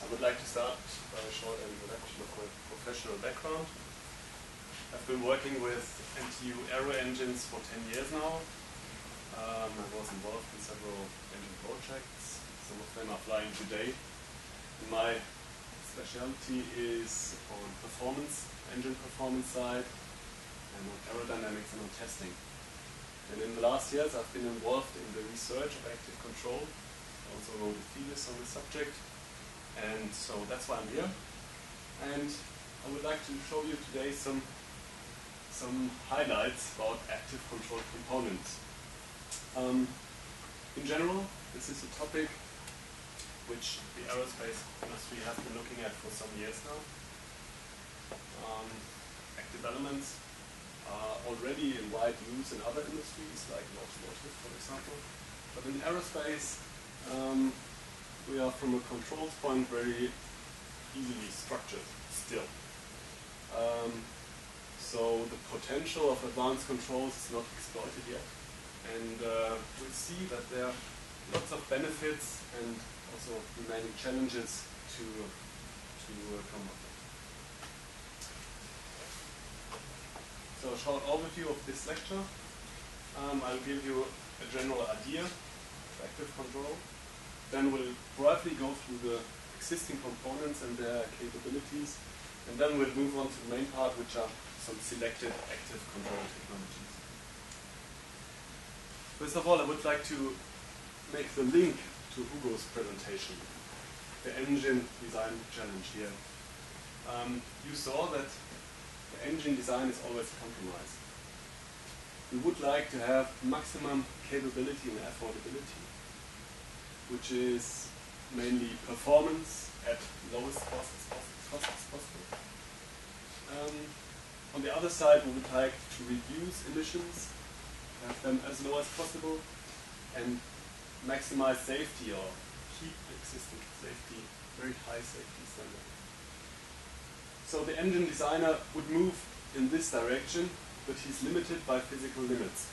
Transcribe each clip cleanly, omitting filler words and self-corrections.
I would like to start by a short introduction of my professional background. I've been working with NTU aero engines for 10 years now. I was involved in several engine projects. Some of them are flying today. My specialty is on performance, engine performance side, and on aerodynamics and on testing. And in the last years I've been involved in the research of active control. I also wrote a thesis on the subject. And so that's why I'm here. And I would like to show you today some highlights about active control components. In general, this is a topic which the aerospace industry has been looking at for some years now. Active elements are already in wide use in other industries, like automotive, for example. But in aerospace, we are, from a controls point, very easily structured still. So the potential of advanced controls is not exploited yet. And we'll see that there are lots of benefits and also remaining challenges to come up with. So a short overview of this lecture. I'll give you a general idea of active control. Then we'll broadly go through the existing components and their capabilities, and then we'll move on to the main part, which are some selected active control technologies. First of all, I would like to make the link to Hugo's presentation, the engine design challenge here. You saw that the engine design is always compromised. We would like to have maximum capability and affordability, which is mainly performance at lowest cost as possible. On the other side, we would like to reduce emissions, have them as low as possible, and maximize safety or keep existing safety, very high safety standard. So the engine designer would move in this direction, but he's limited by physical limits,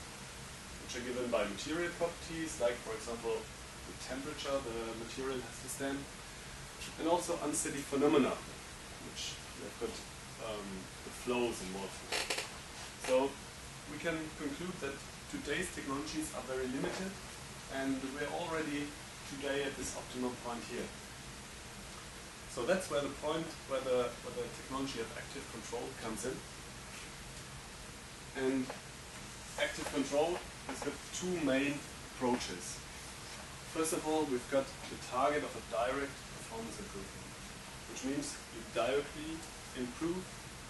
which are given by material properties, like, for example, the temperature the material has to stand, and also unsteady phenomena, which have got the flows involved. So we can conclude that today's technologies are very limited, and we're already today at this optimal point here. So that's where the point, where the technology of active control comes in. And active control has got two main approaches. First of all, we've got the target of a direct performance improvement, which means you directly improve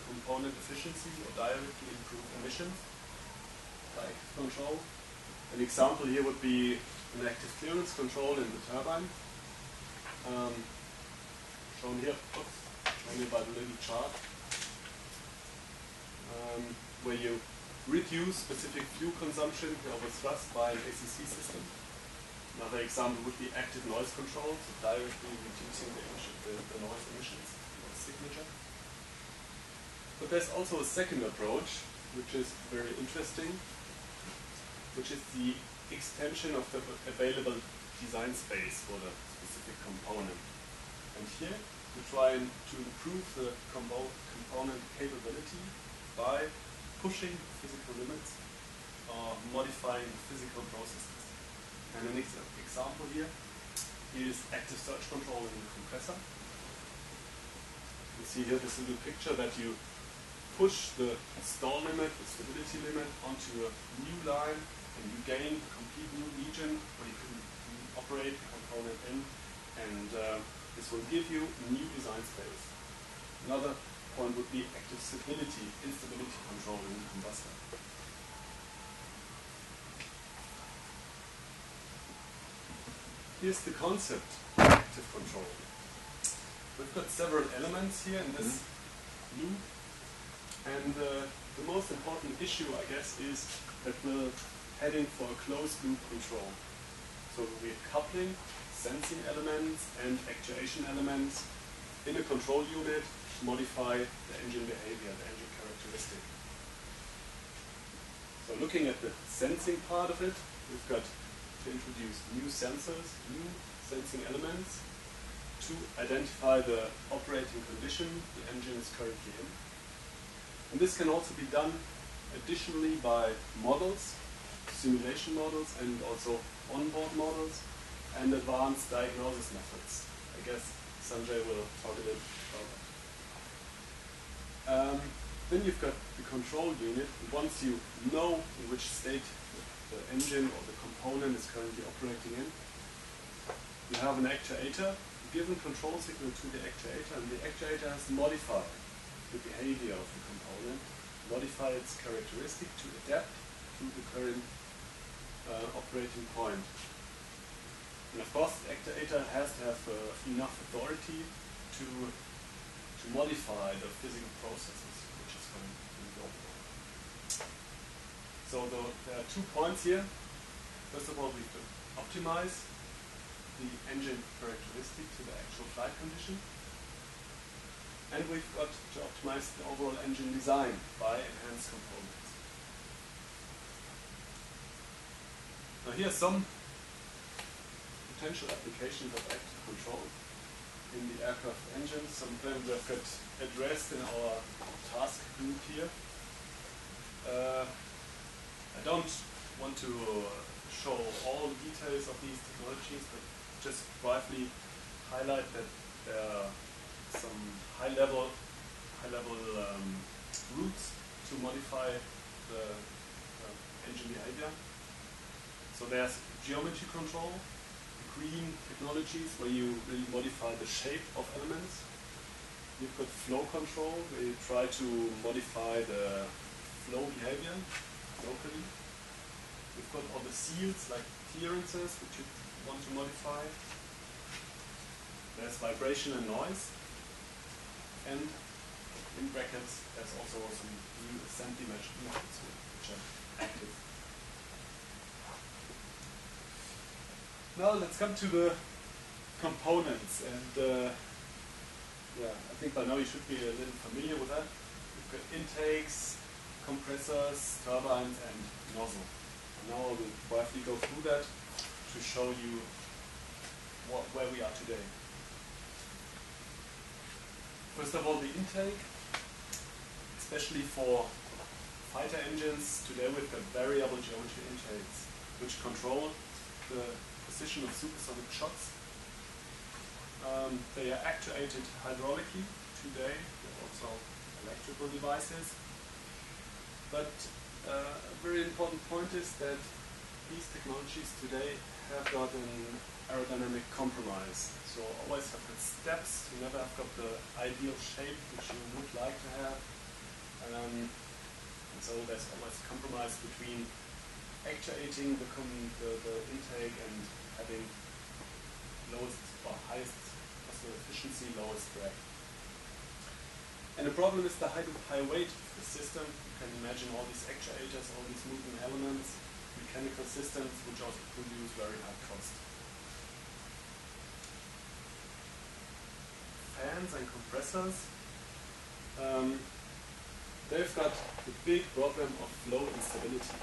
component efficiency or directly improve emissions by active control. An example here would be an active clearance control in the turbine, shown here by the little chart, where you reduce specific fuel consumption over thrust by an ACC system. Another example would be active noise control, so directly reducing the noise emissions, noise signature. But there's also a second approach, which is very interesting, which is the extension of the available design space for the specific component. And here, we try to improve the component capability by pushing physical limits or modifying physical processes. And an example here is active surge control in the compressor. You see here this little picture that you push the stall limit, the stability limit, onto a new line, and you gain a complete new region where you can operate the component in, and this will give you new design space. Another point would be active stability, instability control in the combustor. Here's the concept of active control. We've got several elements here in this loop, and the most important issue, I guess, is that we're heading for a closed loop control. So we're coupling sensing elements and actuation elements in a control unit to modify the engine behavior, the engine characteristic. So looking at the sensing part of it, we've got to introduce new sensors, new sensing elements, to identify the operating condition the engine is currently in. And this can also be done additionally by models, simulation models, and also onboard models, and advanced diagnosis methods. I guess Sanjay will talk a little about that. Then you've got the control unit. Once you know in which state the engine or the component is currently operating in, you have an actuator. You give a control signal to the actuator, and the actuator has to modify the behavior of the component, modify its characteristic to adapt to the current operating point. And of course, the actuator has to have enough authority to modify the physical processes which is going on. So there are 2 points here. First of all, we have to optimize the engine characteristic to the actual flight condition. And we've got to optimize the overall engine design by enhanced components. Now here are some potential applications of active control in the aircraft engine. Some of them we've got addressed in our task group here. I don't want to show all the details of these technologies, but just briefly highlight that there are some high-level routes to modify the engine behavior. So there's geometry control, green technologies where you really modify the shape of elements. You've got flow control where you try to modify the flow behavior locally. We've got all the seals like clearances which you want to modify. There's vibration and noise. And in brackets, there's also some new assembly methods which are active. Now let's come to the components, and yeah, I think by now you should be a little familiar with that. We've got intakes, compressors, turbines, and nozzle. And now I will briefly go through that to show you where we are today. First of all, the intake, especially for fighter engines, today we've got variable geometry intakes, which control the position of supersonic shocks. They are actuated hydraulically today. There are also electrical devices. But a very important point is that these technologies today have got an aerodynamic compromise. So always have got steps. You never have got the ideal shape which you would like to have. And so there's always a compromise between actuating the intake and having lowest or highest possible efficiency, lowest drag. And the problem is the high weight of the system. You can imagine all these actuators, all these moving elements, mechanical systems which also produce very high cost. Fans and compressors, they've got the big problem of flow instability.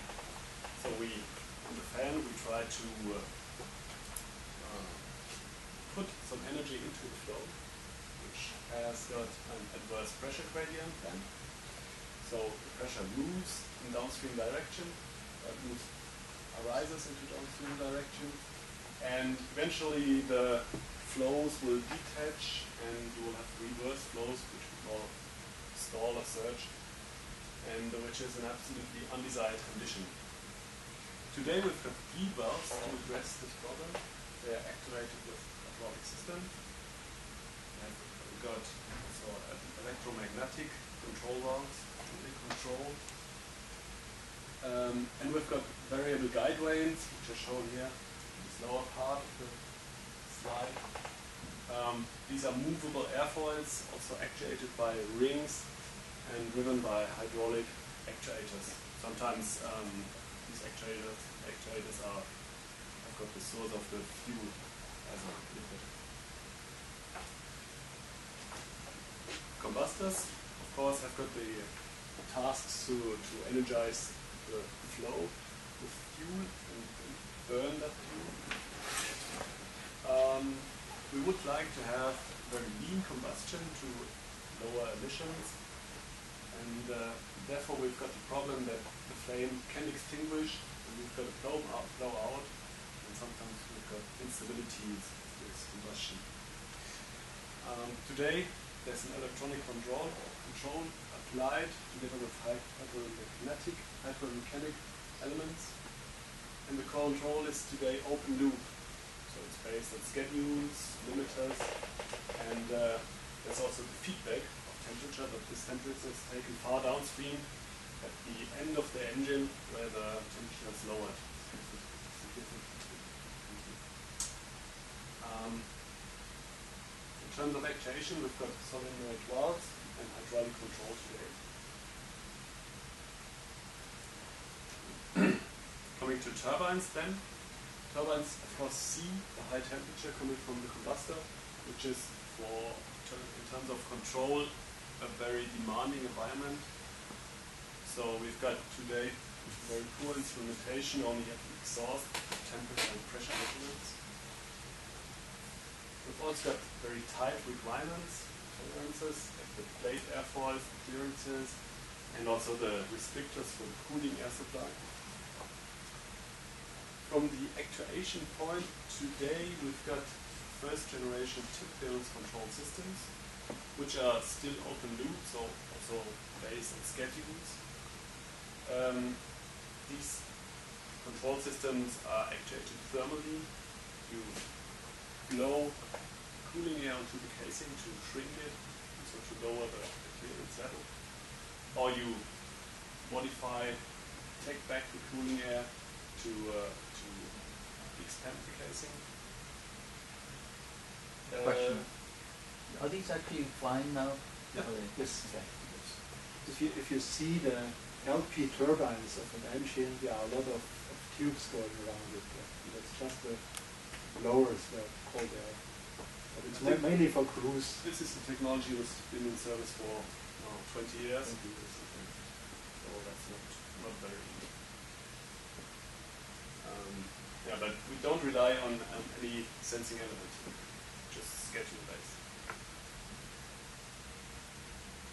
So on the fan, we try to put some energy into the flow, which has got an adverse pressure gradient then. So the pressure moves in downstream direction, arises into downstream direction, and eventually the flows will detach and you will have reverse flows, which we call stall or surge, and which is an absolutely undesired condition. Today we've got V-valves to address this problem. They are activated with hydraulic system. We've got also electromagnetic control valves to control. And we've got variable guide vanes, which are shown here in this lower part of the slide. These are movable airfoils, also actuated by rings and driven by hydraulic actuators. Sometimes these actuators have got the source of the fuel as a liquid. Combustors, of course, have got the tasks to energize the flow with fuel and burn that fuel. we would like to have very lean combustion to lower emissions, and therefore we've got the problem that the flame can extinguish, and we've got a blow out, and sometimes we've got instabilities with combustion. Today there's an electronic control applied together with hydromechanic elements, and the control is today open loop. So it's based on schedules, limiters, and there's also the feedback of temperature, but this temperature is taken far downstream at the end of the engine where the temperature is lowered. In terms of actuation, we've got solenoid valves and hydraulic control today. Coming to turbines then. Turbines, of course, see the high temperature coming from the combustor, which is, in terms of control, a very demanding environment. So we've got today very poor instrumentation, only at the exhaust, temperature and pressure measurements. We've also got very tight requirements, tolerances, like the blade airfoils, clearances, and also the restrictors for the cooling air supply. From the actuation point, today we've got first generation tip clearance control systems, which are still open loop, so also based on schedules. These control systems are actuated thermally. You blow cooling air onto the casing to shrink it, so to lower the clearance level. Or you modify, take back the cooling air to expand the casing. Question. Are these actually flying now? Yeah. Yes. Okay. If you see the LP turbines of an engine, there are a lot of tubes going around it. That's just the blowers, they're called there. But it's mainly for cruise. This is the technology that's been in service for 20 years. 20 years, okay. So that's not very easy. Yeah, but we don't rely on any sensing element, just schedule based.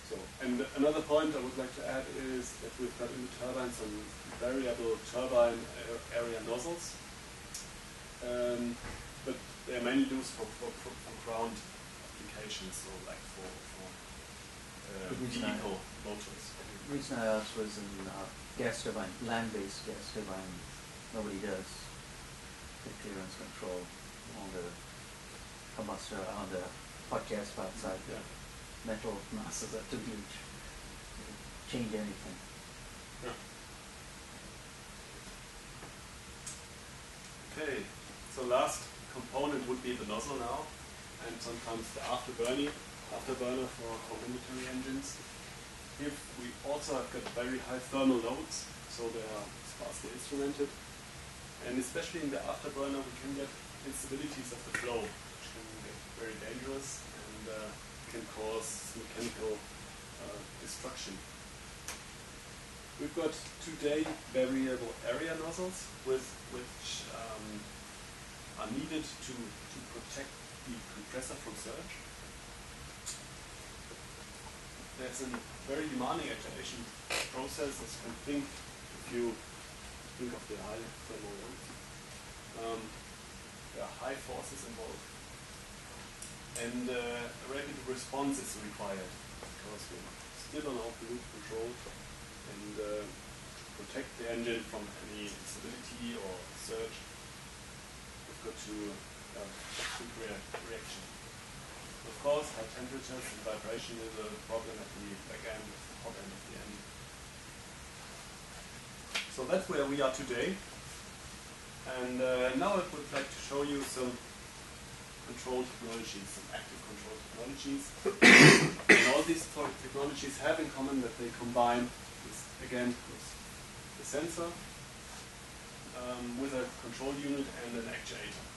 So, and another point I would like to add is that we've got in the turbine some variable turbine area nozzles, but they are mainly used for ground applications, so like for vehicle motors. The reason I asked was in gas turbine, land-based gas turbine, nobody does the clearance control on the combustor, on the hot gas pipe side. Yeah. Metal masses are too huge to change anything. Yeah. Okay, so last component would be the nozzle now, and sometimes the afterburner for military engines. Here we also have got very high thermal loads, so they are sparsely instrumented, and especially in the afterburner we can get instabilities of the flow, which can get very dangerous and can cause mechanical destruction. We've got today variable area nozzles which are needed to protect the compressor from surge. There's a very demanding actuation process, as you can think if you think of the high thermal loads. There are high forces involved. And a rapid response is required because we're still on open loop control, and to protect the engine from any instability or surge, we've got to quick reaction. Of course, high temperatures and vibration is a problem at the back end, the hot end of the engine. So that's where we are today. And now I would like to show you some control technologies, some active control technologies. And all these technologies have in common that they combine with the sensor with a control unit and an actuator.